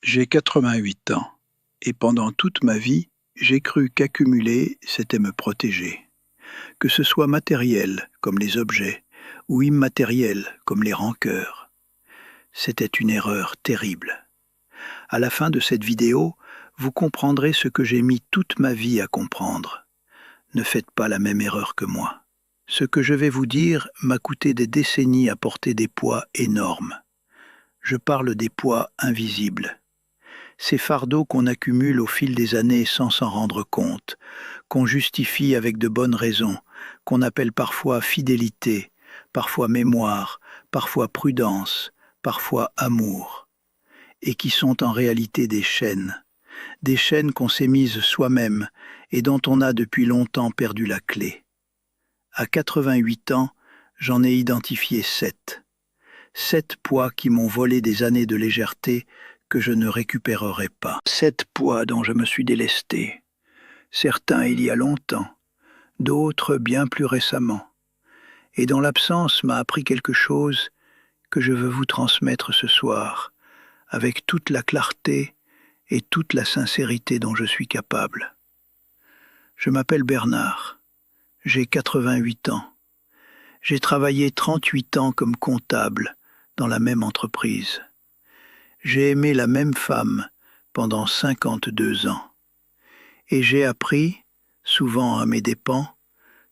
J'ai 88 ans et pendant toute ma vie, j'ai cru qu'accumuler, c'était me protéger. Que ce soit matériel, comme les objets, ou immatériel, comme les rancœurs. C'était une erreur terrible. À la fin de cette vidéo, vous comprendrez ce que j'ai mis toute ma vie à comprendre. Ne faites pas la même erreur que moi. Ce que je vais vous dire m'a coûté des décennies à porter des poids énormes. Je parle des poids invisibles. Ces fardeaux qu'on accumule au fil des années sans s'en rendre compte, qu'on justifie avec de bonnes raisons, qu'on appelle parfois fidélité, parfois mémoire, parfois prudence, parfois amour, et qui sont en réalité des chaînes qu'on s'est mises soi-même et dont on a depuis longtemps perdu la clé. À 88 ans, j'en ai identifié 7. 7 poids qui m'ont volé des années de légèreté que je ne récupérerai pas. 7 poids dont je me suis délesté. Certains il y a longtemps, d'autres bien plus récemment, et dont l'absence m'a appris quelque chose que je veux vous transmettre ce soir, avec toute la clarté et toute la sincérité dont je suis capable. Je m'appelle Bernard, j'ai 88 ans. J'ai travaillé 38 ans comme comptable dans la même entreprise. J'ai aimé la même femme pendant 52 ans. Et j'ai appris, souvent à mes dépens,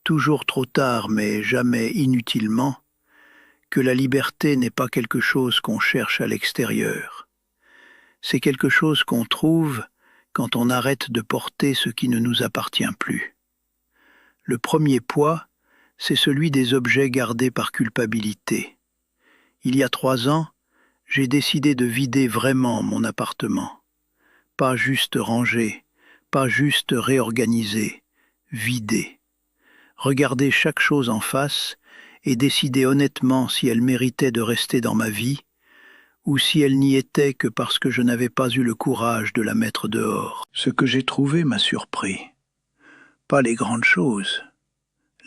toujours trop tard mais jamais inutilement, que la liberté n'est pas quelque chose qu'on cherche à l'extérieur. C'est quelque chose qu'on trouve quand on arrête de porter ce qui ne nous appartient plus. Le premier poids, c'est celui des objets gardés par culpabilité. Il y a 3 ans, j'ai décidé de vider vraiment mon appartement. Pas juste ranger, pas juste réorganiser, vider. Regarder chaque chose en face et décider honnêtement si elle méritait de rester dans ma vie ou si elle n'y était que parce que je n'avais pas eu le courage de la mettre dehors. Ce que j'ai trouvé m'a surpris. Pas les grandes choses,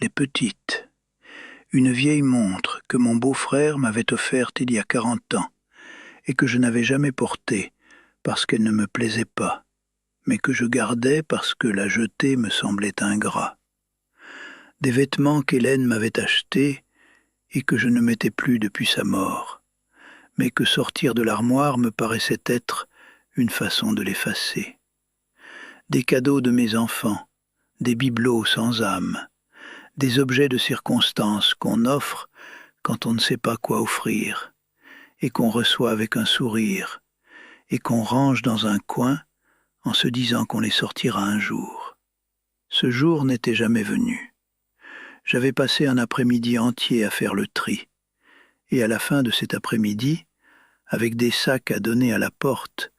les petites. Une vieille montre que mon beau-frère m'avait offerte il y a 40 ans et que je n'avais jamais portée parce qu'elle ne me plaisait pas, mais que je gardais parce que la jeter me semblait ingrat. Des vêtements qu'Hélène m'avait achetés et que je ne mettais plus depuis sa mort, mais que sortir de l'armoire me paraissait être une façon de l'effacer. Des cadeaux de mes enfants, des bibelots sans âme, des objets de circonstance qu'on offre quand on ne sait pas quoi offrir, et qu'on reçoit avec un sourire, et qu'on range dans un coin en se disant qu'on les sortira un jour. Ce jour n'était jamais venu. J'avais passé un après-midi entier à faire le tri, et à la fin de cet après-midi, avec des sacs à donner à la porte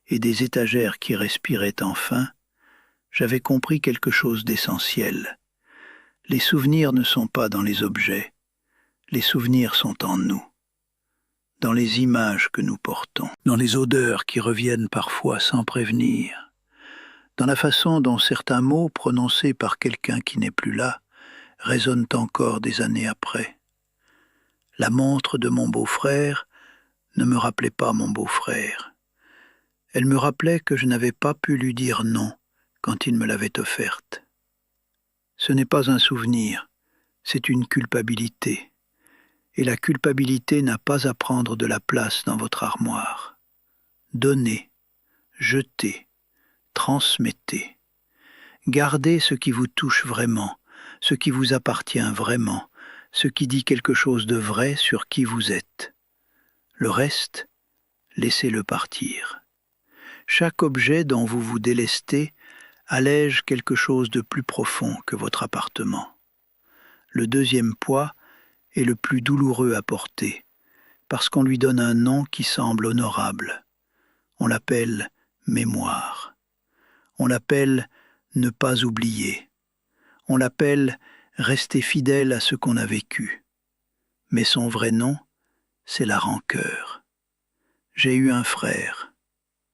et des étagères qui respiraient enfin, j'avais compris quelque chose d'essentiel. Les souvenirs ne sont pas dans les objets, les souvenirs sont en nous, dans les images que nous portons, dans les odeurs qui reviennent parfois sans prévenir, dans la façon dont certains mots prononcés par quelqu'un qui n'est plus là résonnent encore des années après. La montre de mon beau-frère ne me rappelait pas mon beau-frère. Elle me rappelait que je n'avais pas pu lui dire non quand il me l'avait offerte. Ce n'est pas un souvenir, c'est une culpabilité. Et la culpabilité n'a pas à prendre de la place dans votre armoire. Donnez, jetez, transmettez. Gardez ce qui vous touche vraiment, ce qui vous appartient vraiment, ce qui dit quelque chose de vrai sur qui vous êtes. Le reste, laissez-le partir. Chaque objet dont vous vous délestez allège quelque chose de plus profond que votre appartement. Le deuxième poids est le plus douloureux à porter, parce qu'on lui donne un nom qui semble honorable. On l'appelle mémoire. On l'appelle ne pas oublier. On l'appelle rester fidèle à ce qu'on a vécu. Mais son vrai nom, c'est la rancœur. J'ai eu un frère,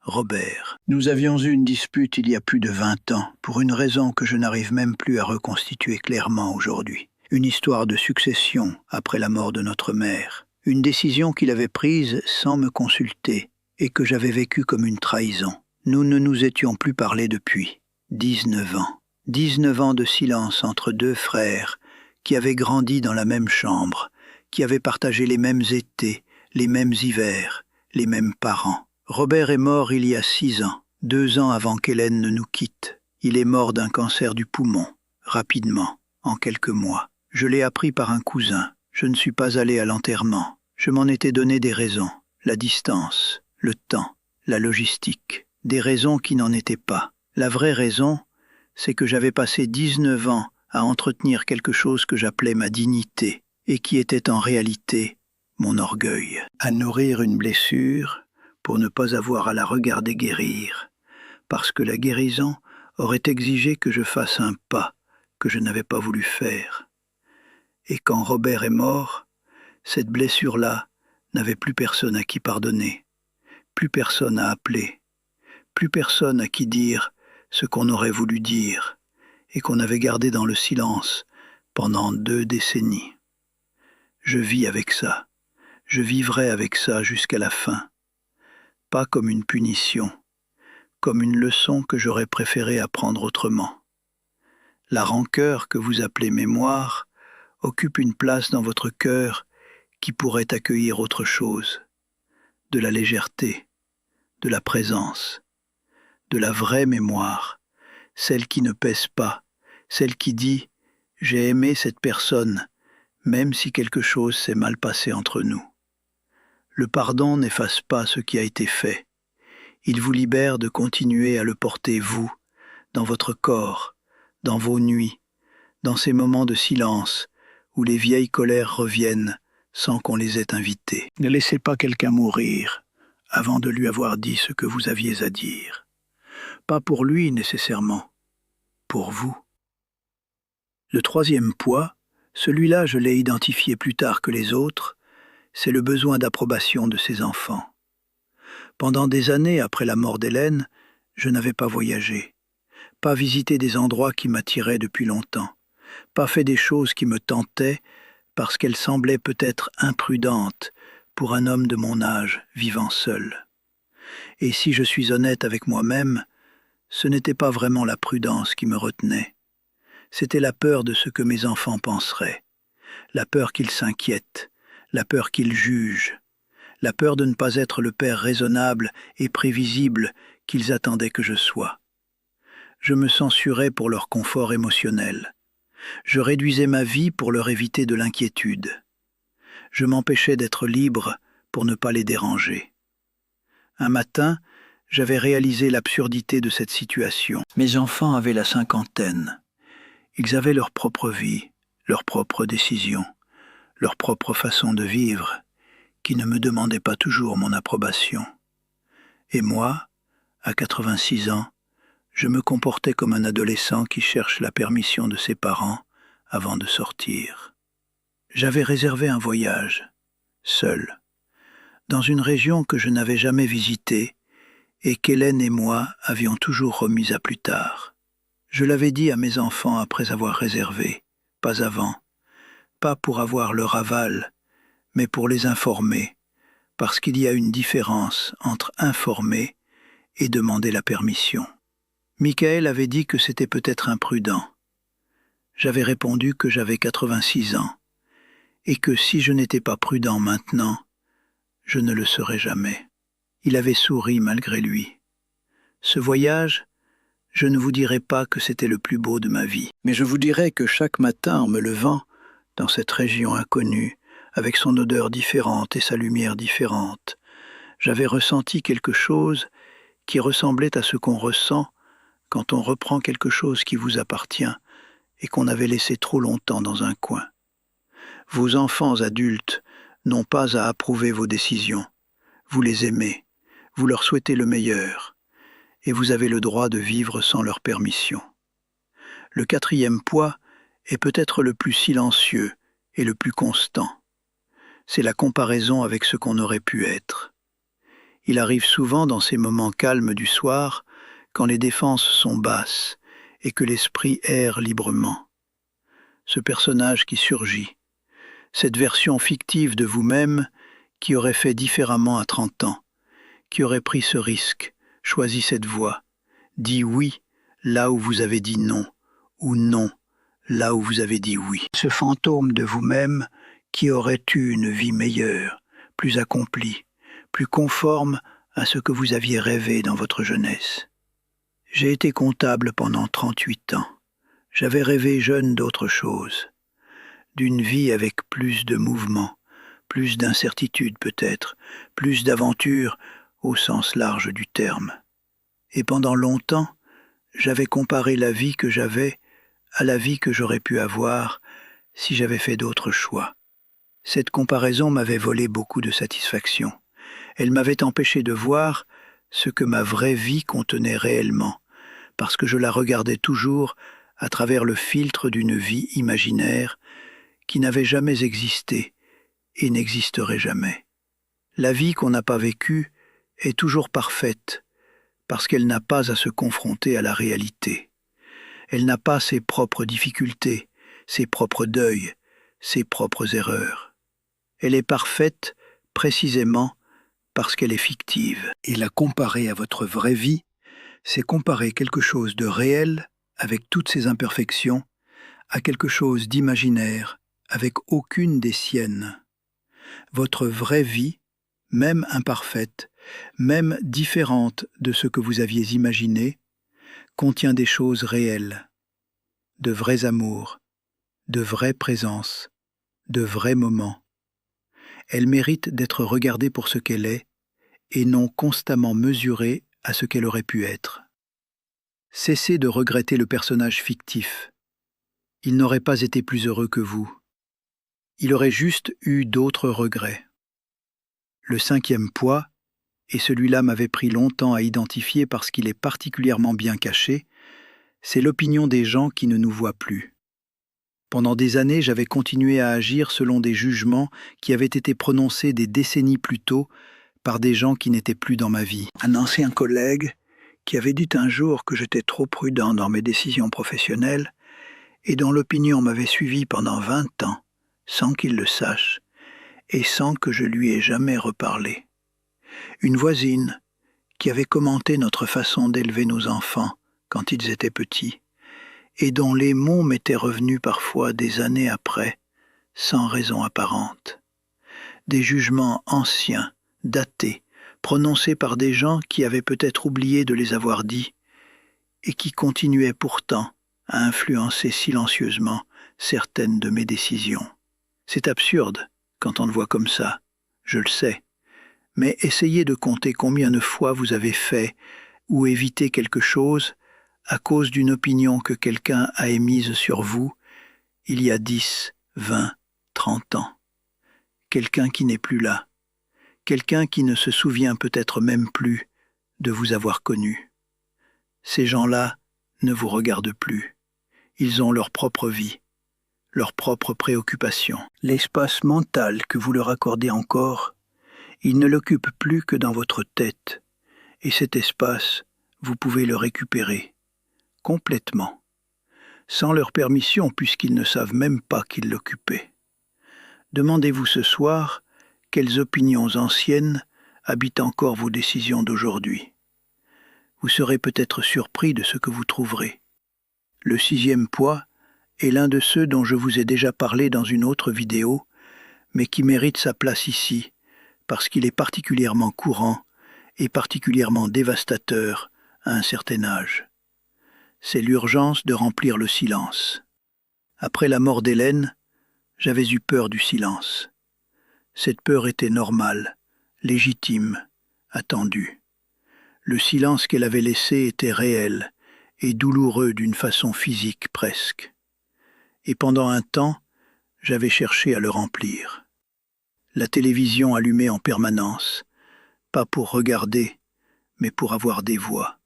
Robert. Nous avions eu une dispute il y a plus de 20 ans, pour une raison que je n'arrive même plus à reconstituer clairement aujourd'hui. Une histoire de succession après la mort de notre mère. Une décision qu'il avait prise sans me consulter et que j'avais vécu comme une trahison. Nous ne nous étions plus parlé depuis 19 ans. 19 ans de silence entre deux frères qui avaient grandi dans la même chambre, qui avaient partagé les mêmes étés, les mêmes hivers, les mêmes parents. Robert est mort il y a 6 ans, 2 ans avant qu'Hélène ne nous quitte. Il est mort d'un cancer du poumon, rapidement, en quelques mois. Je l'ai appris par un cousin. Je ne suis pas allé à l'enterrement. Je m'en étais donné des raisons. La distance, le temps, la logistique. Des raisons qui n'en étaient pas. La vraie raison, c'est que j'avais passé 19 ans à entretenir quelque chose que j'appelais ma dignité et qui était en réalité mon orgueil. À nourrir une blessure pour ne pas avoir à la regarder guérir, parce que la guérison aurait exigé que je fasse un pas que je n'avais pas voulu faire. Et quand Robert est mort, cette blessure-là n'avait plus personne à qui pardonner, plus personne à appeler, plus personne à qui dire ce qu'on aurait voulu dire et qu'on avait gardé dans le silence pendant 2 décennies. Je vis avec ça, je vivrai avec ça jusqu'à la fin, pas comme une punition, comme une leçon que j'aurais préféré apprendre autrement. La rancœur que vous appelez mémoire occupe une place dans votre cœur qui pourrait accueillir autre chose, de la légèreté, de la présence, de la vraie mémoire, celle qui ne pèse pas, celle qui dit « j'ai aimé cette personne », même si quelque chose s'est mal passé entre nous. Le pardon n'efface pas ce qui a été fait. Il vous libère de continuer à le porter vous, dans votre corps, dans vos nuits, dans ces moments de silence où les vieilles colères reviennent sans qu'on les ait invitées. Ne laissez pas quelqu'un mourir avant de lui avoir dit ce que vous aviez à dire. Pas pour lui nécessairement, pour vous. Le 3e poids, celui-là je l'ai identifié plus tard que les autres, c'est le besoin d'approbation de ses enfants. Pendant des années après la mort d'Hélène, je n'avais pas voyagé, pas visité des endroits qui m'attiraient depuis longtemps, pas fait des choses qui me tentaient parce qu'elles semblaient peut-être imprudentes pour un homme de mon âge vivant seul. Et si je suis honnête avec moi-même, ce n'était pas vraiment la prudence qui me retenait. C'était la peur de ce que mes enfants penseraient, la peur qu'ils s'inquiètent, la peur qu'ils jugent, la peur de ne pas être le père raisonnable et prévisible qu'ils attendaient que je sois. Je me censurais pour leur confort émotionnel. Je réduisais ma vie pour leur éviter de l'inquiétude. Je m'empêchais d'être libre pour ne pas les déranger. Un matin, j'avais réalisé l'absurdité de cette situation. Mes enfants avaient la 50aine. Ils avaient leur propre vie, leurs propres décisions, leur propre façon de vivre, qui ne me demandait pas toujours mon approbation. Et moi, à 86 ans, je me comportais comme un adolescent qui cherche la permission de ses parents avant de sortir. J'avais réservé un voyage, seul, dans une région que je n'avais jamais visitée et qu'Hélène et moi avions toujours remise à plus tard. Je l'avais dit à mes enfants après avoir réservé, pas avant, pas pour avoir leur aval, mais pour les informer, parce qu'il y a une différence entre informer et demander la permission. Michael avait dit que c'était peut-être imprudent. J'avais répondu que j'avais 86 ans, et que si je n'étais pas prudent maintenant, je ne le serais jamais. Il avait souri malgré lui. Ce voyage, je ne vous dirai pas que c'était le plus beau de ma vie, mais je vous dirai que chaque matin en me levant, dans cette région inconnue, avec son odeur différente et sa lumière différente, j'avais ressenti quelque chose qui ressemblait à ce qu'on ressent quand on reprend quelque chose qui vous appartient et qu'on avait laissé trop longtemps dans un coin. Vos enfants adultes n'ont pas à approuver vos décisions. Vous les aimez, vous leur souhaitez le meilleur, et vous avez le droit de vivre sans leur permission. Le 4e poids est peut-être le plus silencieux et le plus constant. C'est la comparaison avec ce qu'on aurait pu être. Il arrive souvent dans ces moments calmes du soir, quand les défenses sont basses et que l'esprit erre librement. Ce personnage qui surgit, cette version fictive de vous-même qui aurait fait différemment à 30 ans, qui aurait pris ce risque, choisi cette voie, dit oui là où vous avez dit non, ou non là où vous avez dit oui. Ce fantôme de vous-même qui aurait eu une vie meilleure, plus accomplie, plus conforme à ce que vous aviez rêvé dans votre jeunesse. J'ai été comptable pendant 38 ans. J'avais rêvé jeune d'autre chose, d'une vie avec plus de mouvement, plus d'incertitude peut-être, plus d'aventure au sens large du terme. Et pendant longtemps, j'avais comparé la vie que j'avais à la vie que j'aurais pu avoir si j'avais fait d'autres choix. Cette comparaison m'avait volé beaucoup de satisfaction. Elle m'avait empêché de voir ce que ma vraie vie contenait réellement, parce que je la regardais toujours à travers le filtre d'une vie imaginaire qui n'avait jamais existé et n'existerait jamais. La vie qu'on n'a pas vécue est toujours parfaite, parce qu'elle n'a pas à se confronter à la réalité. Elle n'a pas ses propres difficultés, ses propres deuils, ses propres erreurs. Elle est parfaite précisément parce qu'elle est fictive. Et la comparer à votre vraie vie, c'est comparer quelque chose de réel avec toutes ses imperfections à quelque chose d'imaginaire avec aucune des siennes. Votre vraie vie, même imparfaite, même différente de ce que vous aviez imaginé, contient des choses réelles, de vrais amours, de vraies présences, de vrais moments. Elle mérite d'être regardée pour ce qu'elle est et non constamment mesurée à ce qu'elle aurait pu être. Cessez de regretter le personnage fictif. Il n'aurait pas été plus heureux que vous. Il aurait juste eu d'autres regrets. Le 5e poids, et celui-là m'avait pris longtemps à identifier parce qu'il est particulièrement bien caché, c'est l'opinion des gens qui ne nous voient plus. Pendant des années, j'avais continué à agir selon des jugements qui avaient été prononcés des décennies plus tôt par des gens qui n'étaient plus dans ma vie. Un ancien collègue qui avait dit un jour que j'étais trop prudent dans mes décisions professionnelles et dont l'opinion m'avait suivi pendant 20 ans, sans qu'il le sache, et sans que je lui ai jamais reparlé. Une voisine qui avait commenté notre façon d'élever nos enfants quand ils étaient petits, et dont les mots m'étaient revenus parfois des années après, sans raison apparente. Des jugements anciens, datés, prononcés par des gens qui avaient peut-être oublié de les avoir dits, et qui continuaient pourtant à influencer silencieusement certaines de mes décisions. C'est absurde quand on le voit comme ça, je le sais, mais essayez de compter combien de fois vous avez fait ou évité quelque chose à cause d'une opinion que quelqu'un a émise sur vous il y a 10, 20, 30 ans. Quelqu'un qui n'est plus là, quelqu'un qui ne se souvient peut-être même plus de vous avoir connu. Ces gens-là ne vous regardent plus. Ils ont leur propre vie, leurs propres préoccupations. L'espace mental que vous leur accordez encore, ils ne l'occupent plus que dans votre tête, et cet espace, vous pouvez le récupérer, complètement, sans leur permission puisqu'ils ne savent même pas qu'ils l'occupaient. Demandez-vous ce soir quelles opinions anciennes habitent encore vos décisions d'aujourd'hui. Vous serez peut-être surpris de ce que vous trouverez. Le 6e poids est l'un de ceux dont je vous ai déjà parlé dans une autre vidéo, mais qui mérite sa place ici, parce qu'il est particulièrement courant et particulièrement dévastateur à un certain âge. C'est l'urgence de remplir le silence. Après la mort d'Hélène, j'avais eu peur du silence. Cette peur était normale, légitime, attendue. Le silence qu'elle avait laissé était réel et douloureux d'une façon physique presque. Et pendant un temps, j'avais cherché à le remplir. La télévision allumée en permanence, pas pour regarder, mais pour avoir des voix.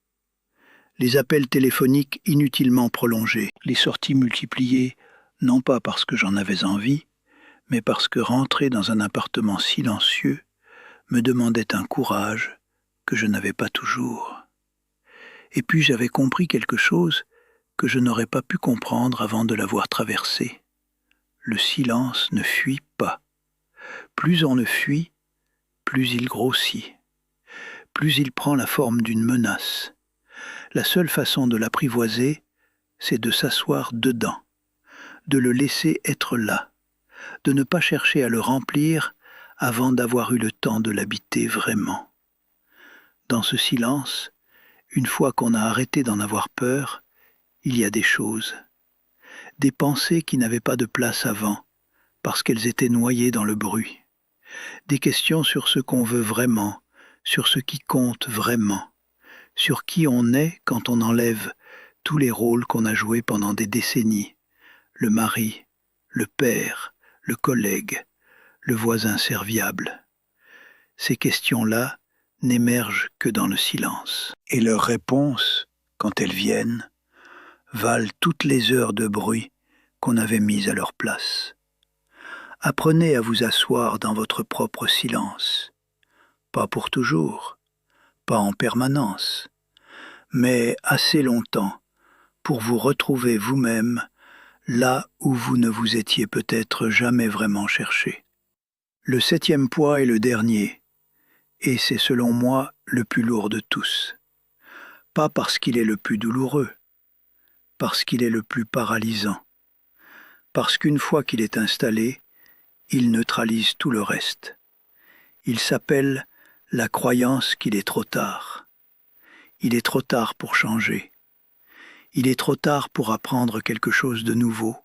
Les appels téléphoniques inutilement prolongés, les sorties multipliées, non pas parce que j'en avais envie, mais parce que rentrer dans un appartement silencieux me demandait un courage que je n'avais pas toujours. Et puis j'avais compris quelque chose que je n'aurais pas pu comprendre avant de l'avoir traversé. Le silence ne fuit pas. Plus on le fuit, plus il grossit. plus il prend la forme d'une menace. La seule façon de l'apprivoiser, c'est de s'asseoir dedans, de le laisser être là, de ne pas chercher à le remplir avant d'avoir eu le temps de l'habiter vraiment. Dans ce silence, une fois qu'on a arrêté d'en avoir peur, il y a des choses, des pensées qui n'avaient pas de place avant, parce qu'elles étaient noyées dans le bruit, des questions sur ce qu'on veut vraiment, sur ce qui compte vraiment, sur qui on est quand on enlève tous les rôles qu'on a joués pendant des décennies, le mari, le père, le collègue, le voisin serviable. Ces questions-là n'émergent que dans le silence. Et leurs réponses, quand elles viennent, valent toutes les heures de bruit qu'on avait mises à leur place. Apprenez à vous asseoir dans votre propre silence, pas pour toujours, pas en permanence, mais assez longtemps pour vous retrouver vous-même là où vous ne vous étiez peut-être jamais vraiment cherché. Le 7e poids est le dernier, et c'est selon moi le plus lourd de tous. Pas parce qu'il est le plus douloureux, parce qu'il est le plus paralysant, parce qu'une fois qu'il est installé, il neutralise tout le reste. Il s'appelle la croyance qu'il est trop tard. Il est trop tard pour changer. Il est trop tard pour apprendre quelque chose de nouveau.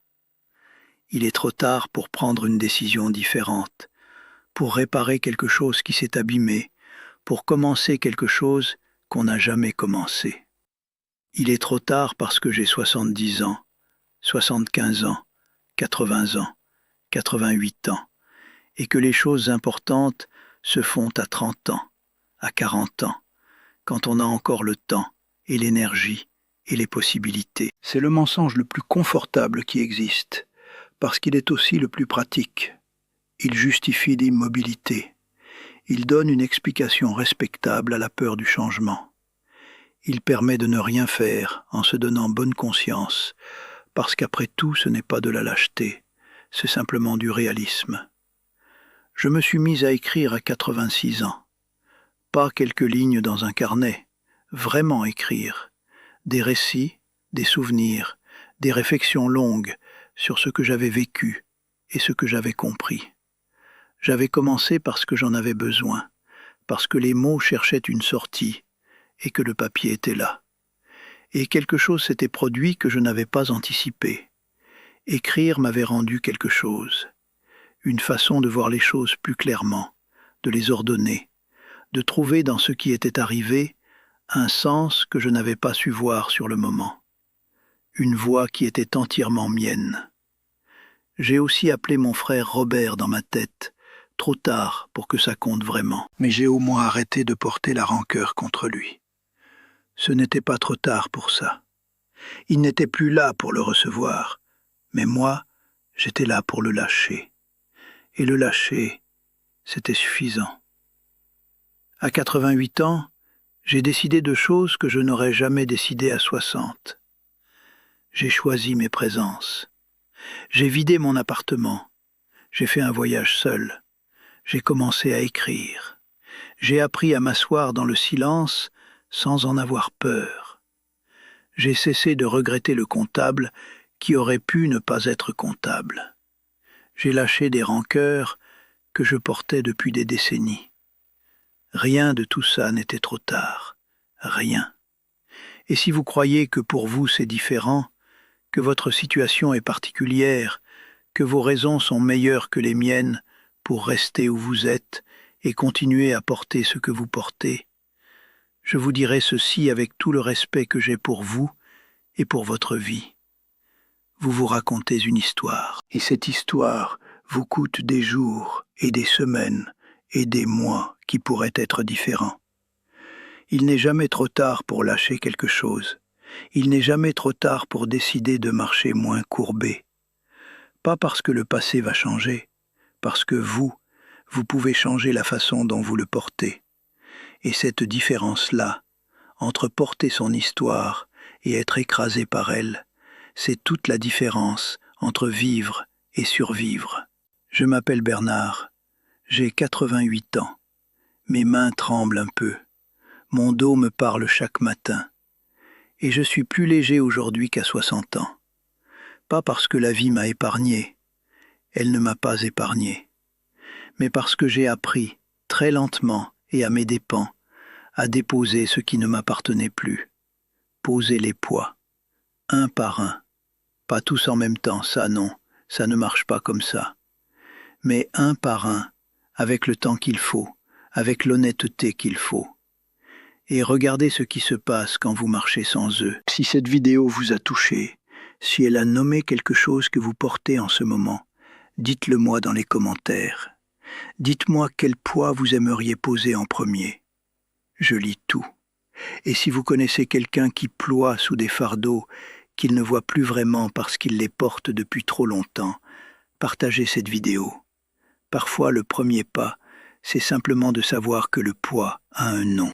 Il est trop tard pour prendre une décision différente, pour réparer quelque chose qui s'est abîmé, pour commencer quelque chose qu'on n'a jamais commencé. Il est trop tard parce que j'ai 70 ans, 75 ans, 80 ans, 88 ans, et que les choses importantes se font à 30 ans, à 40 ans, quand on a encore le temps et l'énergie et les possibilités. C'est le mensonge le plus confortable qui existe, parce qu'il est aussi le plus pratique. Il justifie l'immobilité. Il donne une explication respectable à la peur du changement. Il permet de ne rien faire en se donnant bonne conscience, parce qu'après tout, ce n'est pas de la lâcheté, c'est simplement du réalisme. Je me suis mis à écrire à 86 ans. Pas quelques lignes dans un carnet, vraiment écrire. Des récits, des souvenirs, des réflexions longues sur ce que j'avais vécu et ce que j'avais compris. J'avais commencé parce que j'en avais besoin, parce que les mots cherchaient une sortie et que le papier était là. Et quelque chose s'était produit que je n'avais pas anticipé. Écrire m'avait rendu quelque chose, une façon de voir les choses plus clairement, de les ordonner, de trouver dans ce qui était arrivé un sens que je n'avais pas su voir sur le moment, une voix qui était entièrement mienne. J'ai aussi appelé mon frère Robert dans ma tête, trop tard pour que ça compte vraiment, mais j'ai au moins arrêté de porter la rancœur contre lui. Ce n'était pas trop tard pour ça. Il n'était plus là pour le recevoir, mais moi, j'étais là pour le lâcher. Et le lâcher, c'était suffisant. À 88 ans, j'ai décidé de choses que je n'aurais jamais décidées à 60. J'ai choisi mes présences. J'ai vidé mon appartement. J'ai fait un voyage seul. J'ai commencé à écrire. J'ai appris à m'asseoir dans le silence sans en avoir peur. J'ai cessé de regretter le comptable qui aurait pu ne pas être comptable. J'ai lâché des rancœurs que je portais depuis des décennies. Rien de tout ça n'était trop tard. Rien. Et si vous croyez que pour vous c'est différent, que votre situation est particulière, que vos raisons sont meilleures que les miennes pour rester où vous êtes et continuer à porter ce que vous portez, je vous dirai ceci avec tout le respect que j'ai pour vous et pour votre vie. Vous vous racontez une histoire, et cette histoire vous coûte des jours et des semaines et des mois qui pourraient être différents. Il n'est jamais trop tard pour lâcher quelque chose. Il n'est jamais trop tard pour décider de marcher moins courbé. Pas parce que le passé va changer, parce que vous pouvez changer la façon dont vous le portez. Et cette différence-là, entre porter son histoire et être écrasé par elle, c'est toute la différence entre vivre et survivre. Je m'appelle Bernard, j'ai 88 ans. Mes mains tremblent un peu. Mon dos me parle chaque matin. Et je suis plus léger aujourd'hui qu'à 60 ans. Pas parce que la vie m'a épargné, elle ne m'a pas épargné, mais parce que j'ai appris, très lentement et à mes dépens, à déposer ce qui ne m'appartenait plus. Poser les poids, un par un. Pas tous en même temps, ça non, ça ne marche pas comme ça. Mais un par un, avec le temps qu'il faut, avec l'honnêteté qu'il faut. Et regardez ce qui se passe quand vous marchez sans eux. Si cette vidéo vous a touché, si elle a nommé quelque chose que vous portez en ce moment, dites-le moi dans les commentaires. Dites-moi quel poids vous aimeriez poser en premier. Je lis tout. Et si vous connaissez quelqu'un qui ploie sous des fardeaux qu'il ne voit plus vraiment parce qu'il les porte depuis trop longtemps, partagez cette vidéo. Parfois, le premier pas, c'est simplement de savoir que le poids a un nom.